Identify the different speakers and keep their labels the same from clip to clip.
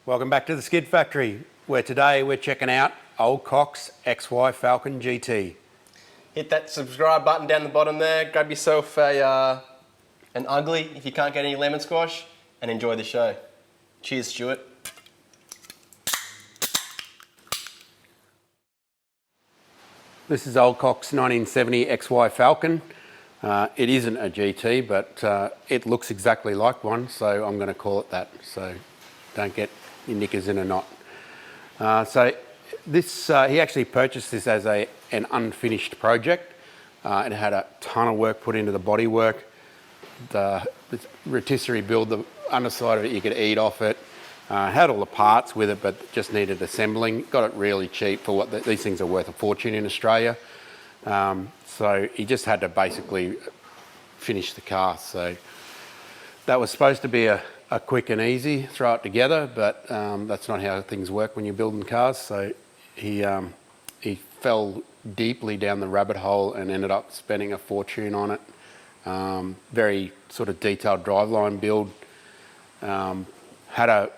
Speaker 1: Welcome back to the Skid Factory, where today we're checking out Old Cock's XY Falcon GT.
Speaker 2: Hit that subscribe button down the bottom there, grab yourself an ugly if you can't get any lemon squash, and enjoy the show. Cheers, Stuart.
Speaker 1: This is Old Cock's 1970 XY Falcon. It isn't a GT, but it looks exactly like one, so I'm going to call it that, so don't get your knickers in a knot. So this, he actually purchased this as an unfinished project. It had a ton of work put into the bodywork. The rotisserie build, the underside of it, you could eat off it. Had all the parts with it, but just needed assembling. Got it really cheap for what these things are worth a fortune in Australia. So he just had to basically finish the car. So that was supposed to be a quick and easy, throw it together, but that's not how things work when you're building cars. So he fell deeply down the rabbit hole and ended up spending a fortune on it. Very sort of detailed driveline build. Had a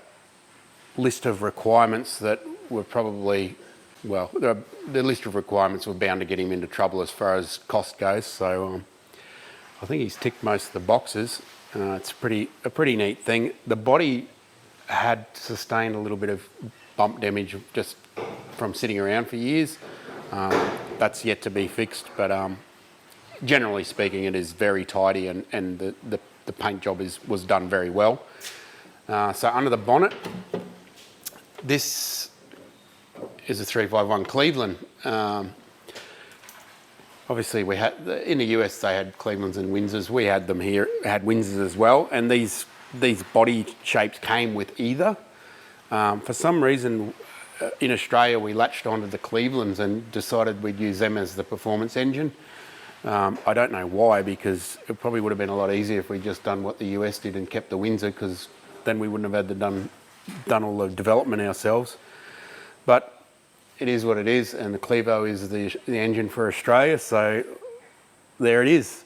Speaker 1: list of requirements that were probably, well, the list of requirements were bound to get him into trouble as far as cost goes. So I think he's ticked most of the boxes. It's a pretty neat thing. The body had sustained a little bit of bump damage just from sitting around for years. That's yet to be fixed, but generally speaking, it is very tidy, and the paint job was done very well. So under the bonnet, this is a 351 Cleveland. Obviously, we had in the US they had Clevelands and Windsors. We had them here, had Windsors as well, and these body shapes came with either. For some reason, in Australia, we latched onto the Clevelands and decided we'd use them as the performance engine. I don't know why, because it probably would have been a lot easier if we'd just done what the US did and kept the Windsor, because then we wouldn't have had to done all the development ourselves. But it is what it is, and the Clevo is the engine for Australia, so there it is.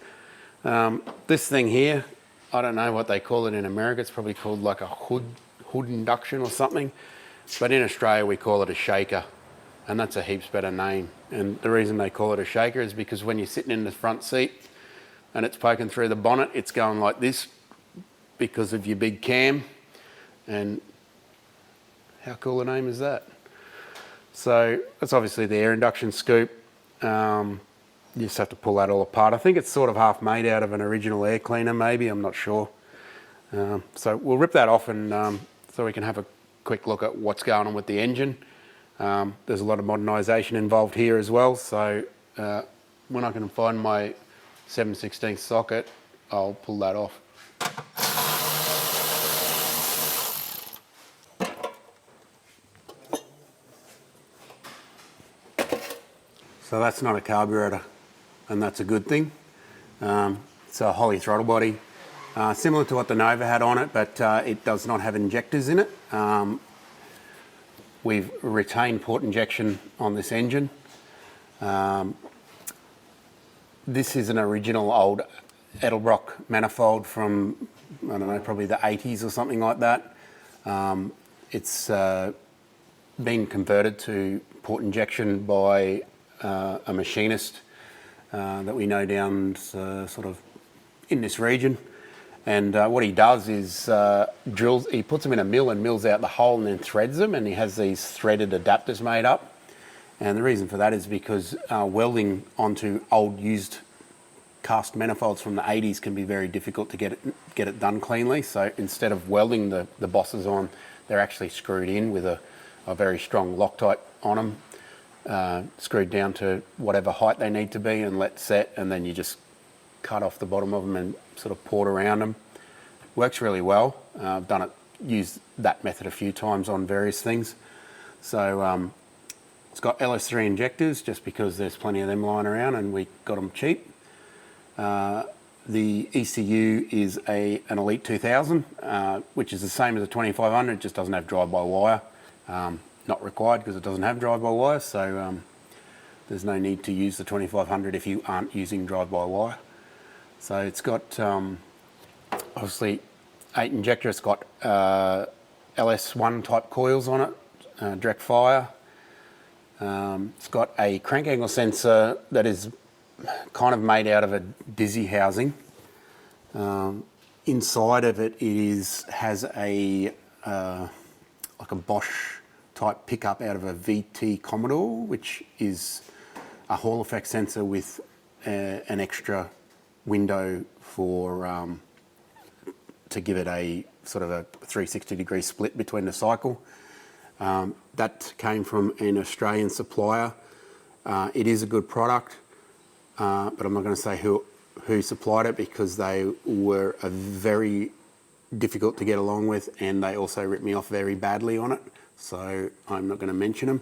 Speaker 1: This thing here, I don't know what they call it in America. It's probably called like a hood induction or something, but in Australia we call it a shaker, and that's a heaps better name. And the reason they call it a shaker is because when you're sitting in the front seat and it's poking through the bonnet, it's going like this because of your big cam. And how cool a name is that? So that's obviously the air induction scoop. You just have to pull that all apart. I think it's sort of half made out of an original air cleaner, maybe, I'm not sure. So we'll rip that off, and so we can have a quick look at what's going on with the engine. There's a lot of modernisation involved here as well, so when I can find my 7/16 socket, I'll pull that off. So that's not a carburetor, and that's a good thing. It's a Holley throttle body, similar to what the Nova had on it, but it does not have injectors in it. We've retained port injection on this engine. This is an original old Edelbrock manifold from, I don't know, probably the 80s or something like that. It's been converted to port injection by a machinist that we know down sort of in this region, and what he does is he puts them in a mill and mills out the hole and then threads them, and he has these threaded adapters made up. And the reason for that is because welding onto old used cast manifolds from the 80s can be very difficult to get it done cleanly. So instead of welding the bosses on, they're actually screwed in with a very strong Loctite on them. Screwed down to whatever height they need to be and let set, and then you just cut off the bottom of them and sort of port around them. Works really well. I've used that method a few times on various things. So it's got Ls3 injectors just because there's plenty of them lying around and we got them cheap. The ECU is an Elite 2000, which is the same as a 2500, just doesn't have drive-by-wire. Not required because it doesn't have drive-by-wire, so there's no need to use the 2500 if you aren't using drive-by-wire. So it's got obviously 8 injector. It's got LS1 type coils on it, direct fire. It's got a crank angle sensor that is kind of made out of a dizzy housing. Inside of it, has a like a Bosch type pickup out of a VT Commodore, which is a Hall effect sensor with an extra window for to give it a sort of a 360-degree split between the cycle. That came from an Australian supplier. It is a good product, but I'm not going to say who supplied it because they were a very difficult to get along with, and they also ripped me off very badly on it. So I'm not going to mention them.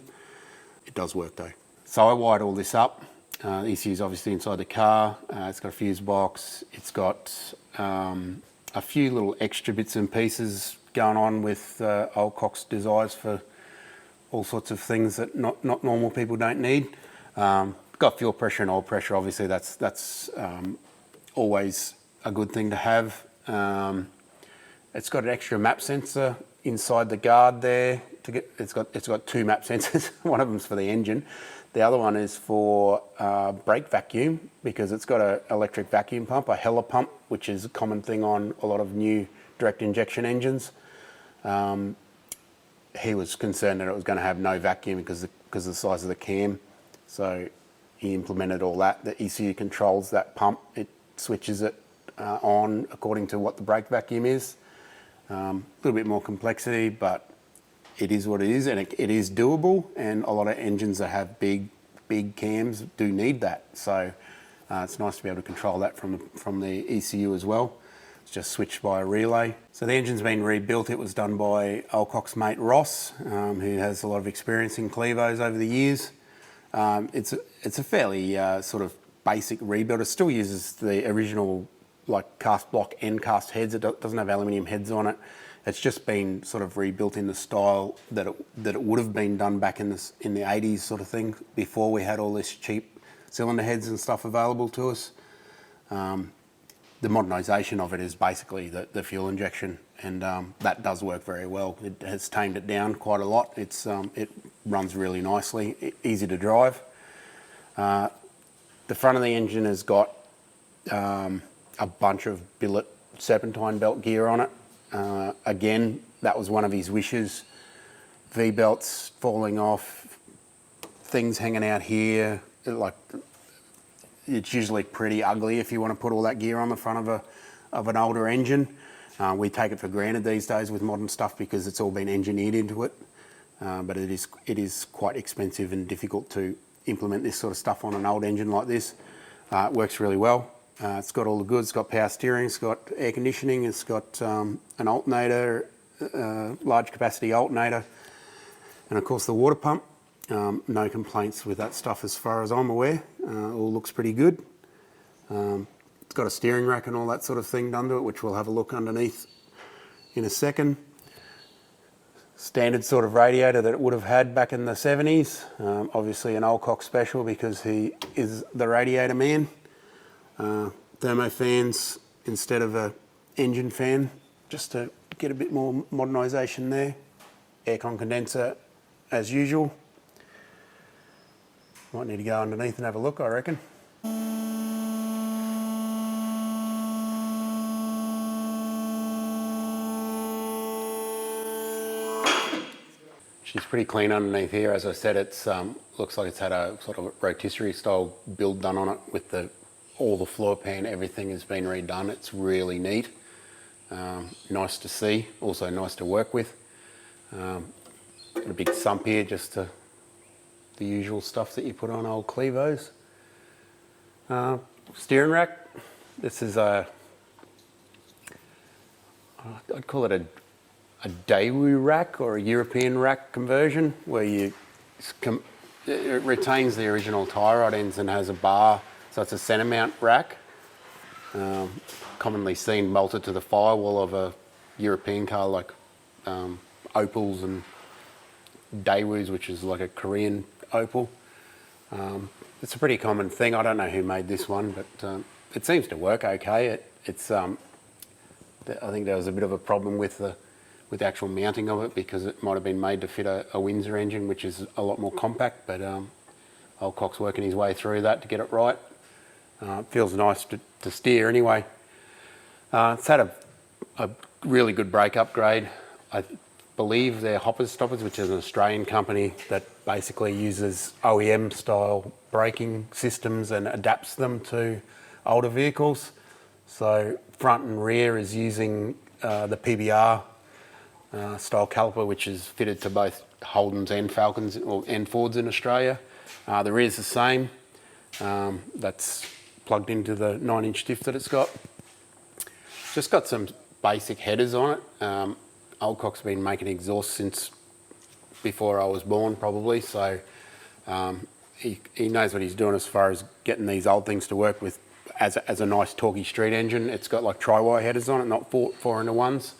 Speaker 1: It does work though. So I wired all this up. The ECU is obviously inside the car. It's got a fuse box. It's got a few little extra bits and pieces going on with old Cox desires for all sorts of things that not normal people don't need. Got fuel pressure and oil pressure. Obviously, that's always a good thing to have. It's got an extra map sensor inside the guard there. It's got two map sensors. One of them's for the engine. The other one is for brake vacuum because it's got an electric vacuum pump, a Heller pump, which is a common thing on a lot of new direct injection engines. He was concerned that it was going to have no vacuum because of the size of the cam. So he implemented all that. The ECU controls that pump. It switches it on according to what the brake vacuum is. A little bit more complexity, but it is what it is, and it is doable. And a lot of engines that have big cams do need that. So it's nice to be able to control that from the ECU as well. It's just switched by a relay. So the engine's been rebuilt. It was done by old Cox mate Ross, who has a lot of experience in Clevos over the years. It's a fairly sort of basic rebuild. It still uses the original like cast block end cast heads. It doesn't have aluminium heads on it. It's just been sort of rebuilt in the style that it would have been done back in the 80s sort of thing, before we had all this cheap cylinder heads and stuff available to us. The modernisation of it is basically the fuel injection, and that does work very well. It has tamed it down quite a lot. It runs really nicely, easy to drive. The front of the engine has got a bunch of billet serpentine belt gear on it. Again, that was one of his wishes. V-belts falling off, things hanging out here. It's usually pretty ugly if you want to put all that gear on the front of an older engine. We take it for granted these days with modern stuff because it's all been engineered into it. But it is quite expensive and difficult to implement this sort of stuff on an old engine like this. It works really well. It's got all the goods. It's got power steering. It's got air conditioning. It's got an alternator, large capacity alternator, and of course the water pump. No complaints with that stuff as far as I'm aware. All looks pretty good. It's got a steering rack and all that sort of thing done to it, which we'll have a look underneath in a second. Standard sort of radiator that it would have had back in the 70s. Obviously an old Cox special because he is the radiator man. Thermo fans instead of a engine fan, just to get a bit more modernisation there. Aircon condenser as usual. Might need to go underneath and have a look, I reckon. She's pretty clean underneath here. As I said, it's looks like it's had a sort of rotisserie style build done on it with all the floor pan, everything has been redone. It's really neat. Nice to see, also nice to work with. Got a big sump here, just the usual stuff that you put on old Clevos. Steering rack. This is I'd call it a Daewoo rack or a European rack conversion, where it retains the original tie rod ends and has a bar. So it's a centre mount rack, commonly seen bolted to the firewall of a European car like Opels and Daewoos, which is like a Korean Opel. It's a pretty common thing. I don't know who made this one, but it seems to work okay. I think there was a bit of a problem with with the actual mounting of it, because it might have been made to fit a Windsor engine, which is a lot more compact, but old Cock's working his way through that to get it right. It feels nice to steer anyway. It's had a really good brake upgrade. I believe they're Hoppers Stoppers, which is an Australian company that basically uses OEM style braking systems and adapts them to older vehicles. So front and rear is using the PBR style caliper, which is fitted to both Holdens and Falcons and Fords in Australia. The rear is the same. That's plugged into the 9-inch diff that it's got. Just got some basic headers on it. Old Cock's been making exhaust since before I was born, probably, so he knows what he's doing as far as getting these old things to work with as a nice torquey street engine. It's got like tri-wire headers on it, not four into ones.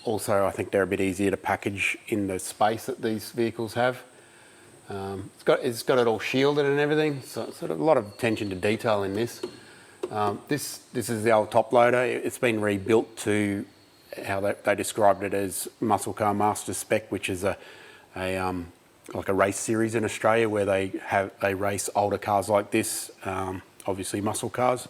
Speaker 1: Also, I think they're a bit easier to package in the space that these vehicles have. It's got it all shielded and everything, so it's got a lot of attention to detail in this. This is the old top loader. It's been rebuilt to how they described it as Muscle Car Master Spec, which is like a race series in Australia where they race older cars like this, obviously muscle cars.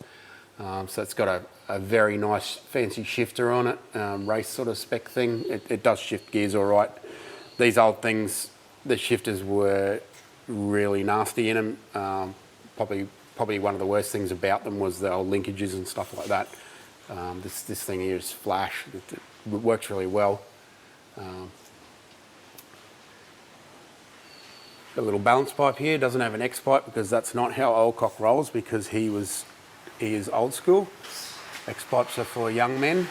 Speaker 1: So it's got a very nice fancy shifter on it, race sort of spec thing. It does shift gears all right. These old things, the shifters were really nasty in them. Probably one of the worst things about them was the old linkages and stuff like that. This thing here is flash. It works really well. A little balance pipe here. Doesn't have an X pipe because that's not how Old Cock rolls, because he is old school. X pipes are for young men.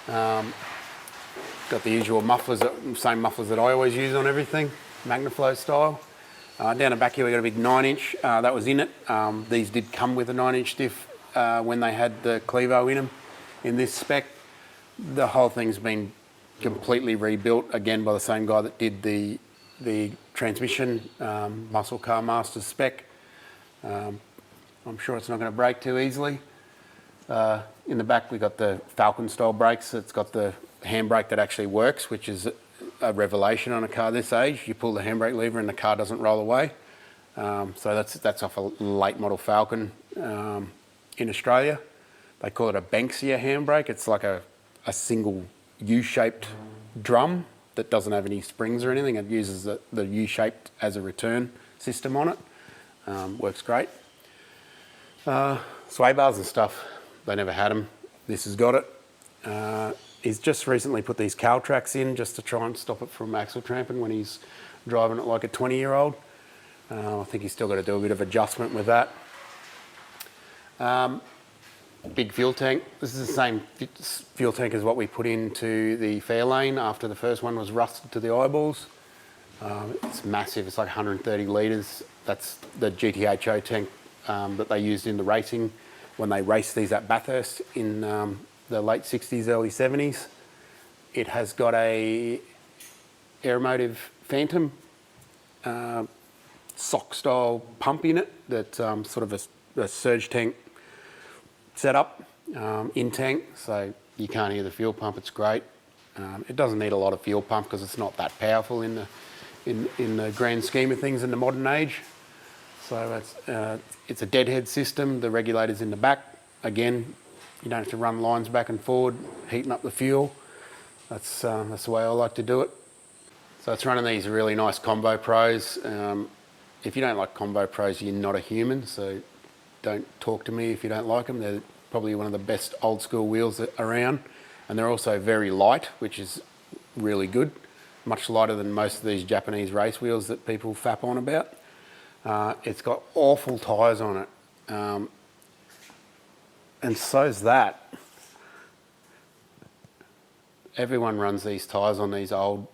Speaker 1: Got the usual mufflers, same mufflers that I always use on everything, Magnaflow style. Down the back here we got a big 9-inch, that was in it. These did come with a 9-inch diff when they had the Clevo in them in this spec. The whole thing's been completely rebuilt, again by the same guy that did the transmission, Muscle Car Master spec. I'm sure it's not going to break too easily. In the back we got the Falcon style brakes. It's got the handbrake that actually works, which is a revelation on a car this age. You pull the handbrake lever and the car doesn't roll away. So that's off a late model Falcon in Australia. They call it a Banksia handbrake. It's like a single U-shaped drum that doesn't have any springs or anything. It uses the U-shaped as a return system on it. Works great. Sway bars and stuff, they never had them. This has got it. He's just recently put these cowl tracks in just to try and stop it from axle tramping when he's driving it like a 20-year-old. I think he's still got to do a bit of adjustment with that. Big fuel tank. This is the same fuel tank as what we put into the Fairlane after the first one was rusted to the eyeballs. It's massive. It's like 130 litres. That's the GTHO tank that they used in the racing when they raced these at Bathurst in the late 60s, early 70s. It has got a Aeromotive Phantom sock style pump in it that's sort of a surge tank setup in tank, so you can't hear the fuel pump. It's great. It doesn't need a lot of fuel pump because it's not that powerful in the grand scheme of things in the modern age. So it's a deadhead system. The regulator's in the back. Again, you don't have to run lines back and forward, heating up the fuel. That's the way I like to do it. So it's running these really nice Combo Pros. If you don't like Combo Pros, you're not a human, so don't talk to me if you don't like them. They're probably one of the best old school wheels around, and they're also very light, which is really good. Much lighter than most of these Japanese race wheels that people fap on about. It's got awful tyres on it, and so's that. Everyone runs these tyres on these old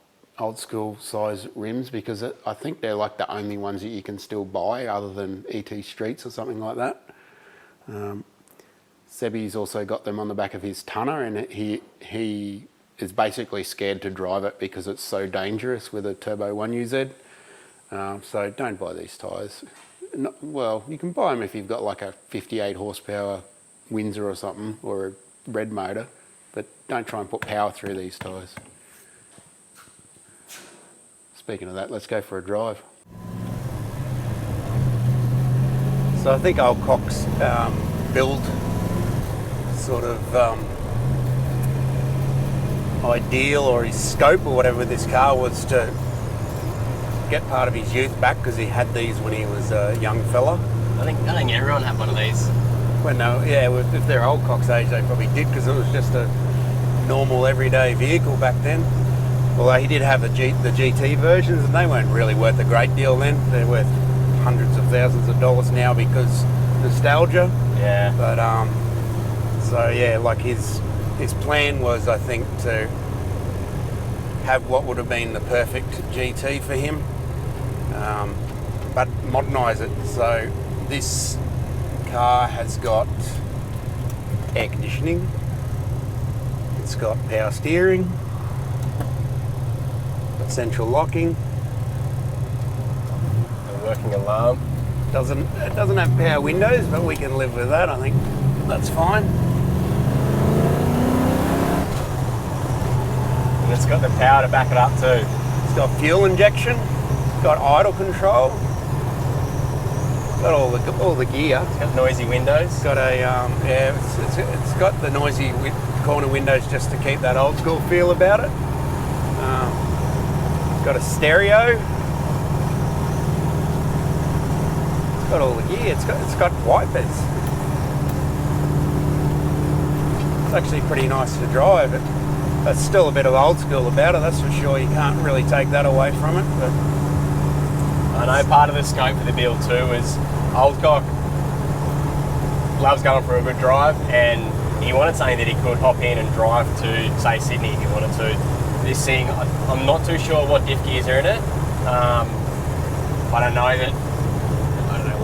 Speaker 1: school size rims because I think they're like the only ones that you can still buy other than ET Streets or something like that. Sebi's also got them on the back of his tonner, and he is basically scared to drive it because it's so dangerous with a Turbo 1UZ. So don't buy these tyres. Well, you can buy them if you've got like a 58 horsepower Windsor or something, or a red motor, but don't try and put power through these tyres. Speaking of that, let's go for a drive. So I think old Cock's build sort of ideal, or his scope or whatever with this car, was to get part of his youth back, because he had these when he was a young fella.
Speaker 2: I think everyone had one of these.
Speaker 1: Well, no, yeah, if they're old Cock's age, they probably did, because it was just a normal everyday vehicle back then. Although he did have the GT versions, and they weren't really worth a great deal then. They're worth hundreds of thousands of dollars now because nostalgia.
Speaker 2: Yeah.
Speaker 1: But so yeah, like his plan was, I think, to have what would have been the perfect GT for him, but modernise it. So this car has got air conditioning, it's got power steering, got central locking,
Speaker 2: A working alarm.
Speaker 1: it doesn't have power windows, but we can live with that. I think that's fine.
Speaker 2: And it's got the power to back it up too.
Speaker 1: It's got fuel injection, it's got idle control, got all the gear.
Speaker 2: It's got noisy windows.
Speaker 1: It's got a it's got the noisy corner windows just to keep that old school feel about it. It's got a stereo. It's got all the gear. It's got wipers. It's actually pretty nice to drive. That's still a bit of old school about it, that's for sure. You can't really take that away from it. But
Speaker 2: I know part of the scope for the build too is old Cock loves going for a good drive, and he wanted something that he could hop in and drive to, say, Sydney if he wanted to. This thing, I'm not too sure what diff gears are in it, but I know that, I don't know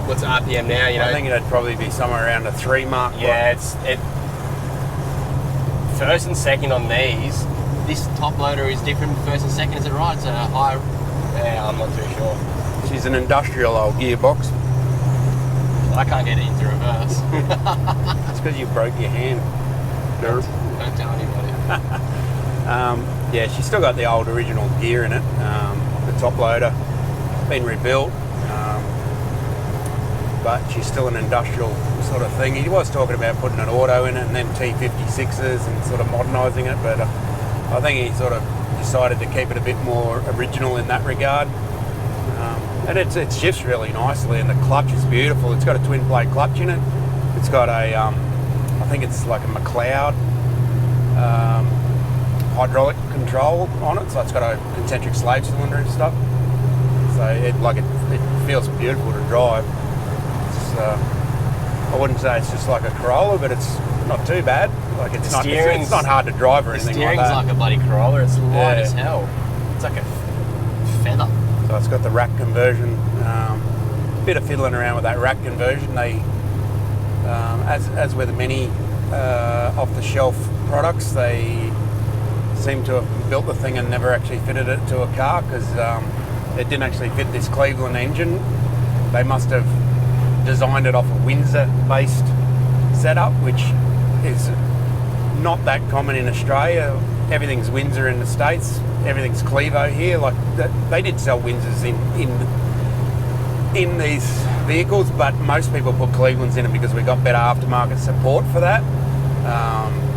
Speaker 2: what's RPM now, you know.
Speaker 1: I think it'd probably be somewhere around the 3 mark.
Speaker 2: Yeah, it first and second on these. This top loader is different first and second, is it right? It's a higher, yeah, I'm not too sure.
Speaker 1: She's an industrial old gearbox.
Speaker 2: I can't get it into reverse.
Speaker 1: It's because you broke your hand.
Speaker 2: Don't tell anybody.
Speaker 1: Yeah, she's still got the old original gear in it. The top loader, been rebuilt, but she's still an industrial sort of thing. He was talking about putting an auto in it and then T56s and sort of modernising it, but I think he sort of decided to keep it a bit more original in that regard. And it shifts really nicely, and the clutch is beautiful. It's got a twin plate clutch in it. It's got a, I think it's like a McLeod hydraulic control on it, so it's got a concentric slave cylinder and stuff. So it feels beautiful to drive. It's, I wouldn't say it's just like a Corolla, but it's not too bad. Like it's not hard to drive or anything like that.
Speaker 2: The steering's like a bloody Corolla. It's light as hell. It's like a feather.
Speaker 1: So it's got the rack conversion. Bit of fiddling around with that rack conversion. They, as with many off-the-shelf products, they seem to have built the thing and never actually fitted it to a car, because it didn't actually fit this Cleveland engine. They must have designed it off a Windsor-based setup, which is not that common in Australia. Everything's Windsor in the States. Everything's Clevo here. Like they did sell Windsors in these vehicles, but most people put Clevelands in them because we got better aftermarket support for that.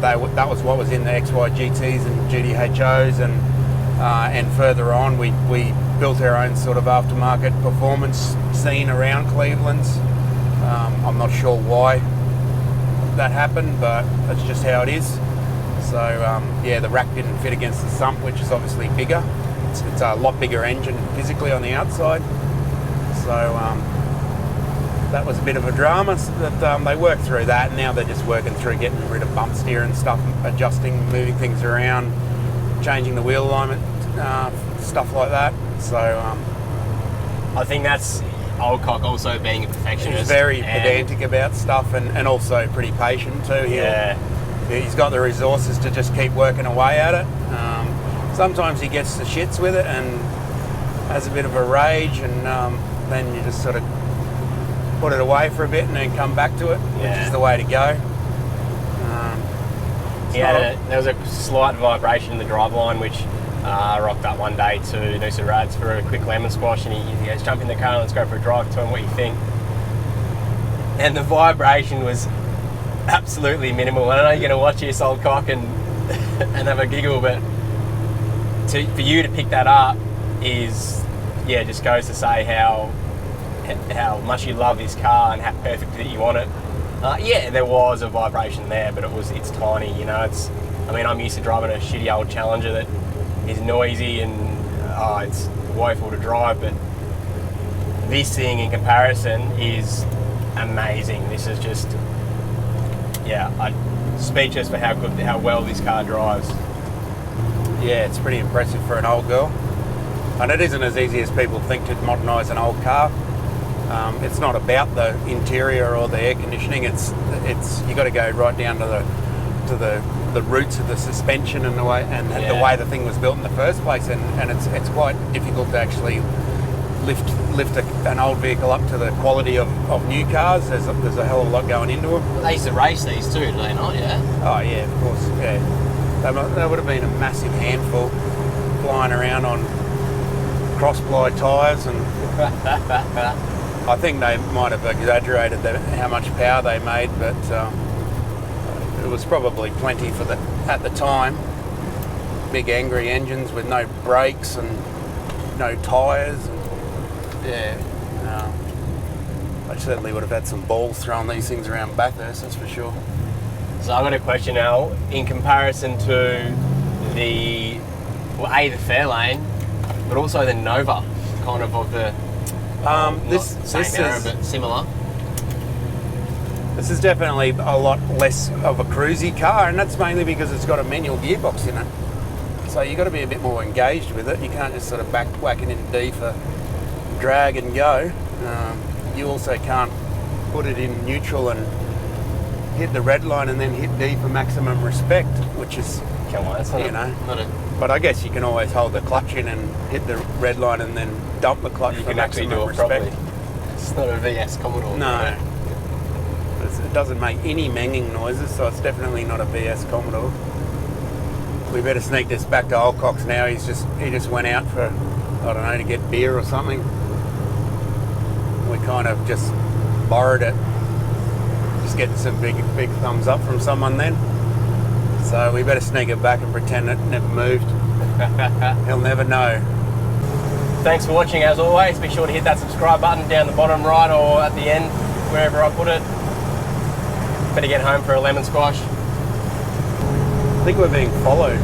Speaker 1: That was what was in the XY GTs and GTHOs, and further on we built our own sort of aftermarket performance scene around Cleveland's. I'm not sure why that happened, but that's just how it is. So yeah, the rack didn't fit against the sump, which is obviously bigger. It's a lot bigger engine physically on the outside. So that was a bit of a drama. So that they worked through that, and now they're just working through getting rid of bump steer and stuff, adjusting, moving things around, changing the wheel alignment, stuff like that. So
Speaker 2: I think that's old Cock also being a perfectionist.
Speaker 1: He's very pedantic about stuff, and also pretty patient too. He's got the resources to just keep working away at it. Sometimes he gets the shits with it and has a bit of a rage, and then you just sort of put it away for a bit and then come back to it, which is the way to go.
Speaker 2: there was a slight vibration in the driveline, which I rocked up one day to Noosa Rads for a quick lemon squash, and he goes, jump in the car and let's go for a drive. Tell him what you think. And the vibration was absolutely minimal. I don't know you're going to watch this old cock and and have a giggle, but for you to pick that up is, yeah, just goes to say how much you love this car and how perfect that you want it. Yeah, there was a vibration there, but it's tiny, you know. I mean, I'm used to driving a shitty old Challenger that is noisy and it's woeful to drive, but this thing in comparison is amazing. This is just, yeah, I'm speechless for how well this car drives.
Speaker 1: Yeah, it's pretty impressive for an old girl. And it isn't as easy as people think to modernise an old car. It's not about the interior or the air conditioning. It's you got to go right down to the roots of the suspension and the way the thing was built in the first place. And it's quite difficult to actually lift an old vehicle up to the quality of new cars. There's a hell of a lot going into them.
Speaker 2: Well, they used to race these too, do they not? Yeah.
Speaker 1: Oh yeah, of course. Yeah. They would have been a massive handful flying around on cross-ply tyres, and I think they might have exaggerated how much power they made, but it was probably plenty at the time. Big angry engines with no brakes and no tyres. Yeah, I certainly would have had some balls throwing these things around Bathurst, that's for sure.
Speaker 2: So I've got a question now. In comparison to the Fairlane, but also the Nova, kind of the same era, but similar.
Speaker 1: This is definitely a lot less of a cruisy car, and that's mainly because it's got a manual gearbox in it. So you've got to be a bit more engaged with it. You can't just sort of whack it in D for drag and go. You also can't put it in neutral and hit the red line and then hit D for maximum respect, which is,
Speaker 2: come on, that's not
Speaker 1: but I guess you can always hold the clutch in and hit the red line and then dump the clutch for maximum respect.
Speaker 2: Properly. It's not a VS Commodore.
Speaker 1: No. It doesn't make any manging noises, so it's definitely not a VS Commodore. We better sneak this back to Old Cox now. He just went out for, I don't know, to get beer or something. We kind of just borrowed it. Just getting some big thumbs up from someone then. So we better sneak it back and pretend it never moved. He'll never know.
Speaker 2: Thanks for watching as always. Be sure to hit that subscribe button down the bottom right or at the end, wherever I put it. Better get home for a lemon squash.
Speaker 1: I think we're being followed.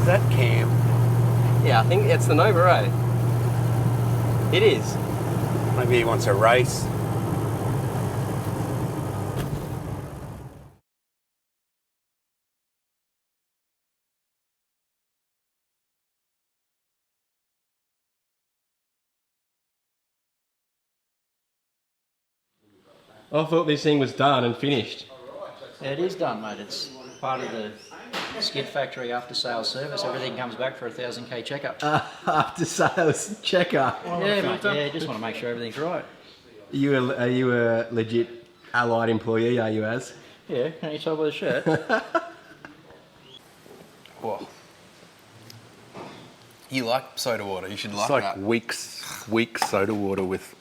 Speaker 1: Is that Cam?
Speaker 2: Yeah, I think it's the Nova, eh? It is.
Speaker 1: Maybe he wants a race.
Speaker 2: I thought this thing was done and finished.
Speaker 3: Yeah, it is done, mate. It's part of the SKID factory after sales service. Everything comes back for a 1,000k checkup.
Speaker 4: After sales checker.
Speaker 3: Yeah, mate. Yeah, just want to make sure everything's right.
Speaker 4: Are you a legit Allied employee? Are you as?
Speaker 3: Yeah, can't you tell by the shirt?
Speaker 5: Whoa. You like soda water, you should like
Speaker 1: It's like
Speaker 5: that.
Speaker 1: weak soda water with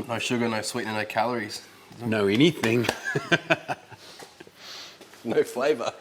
Speaker 5: No sugar, no sweetener, no calories.
Speaker 1: no anything.
Speaker 5: No flavour.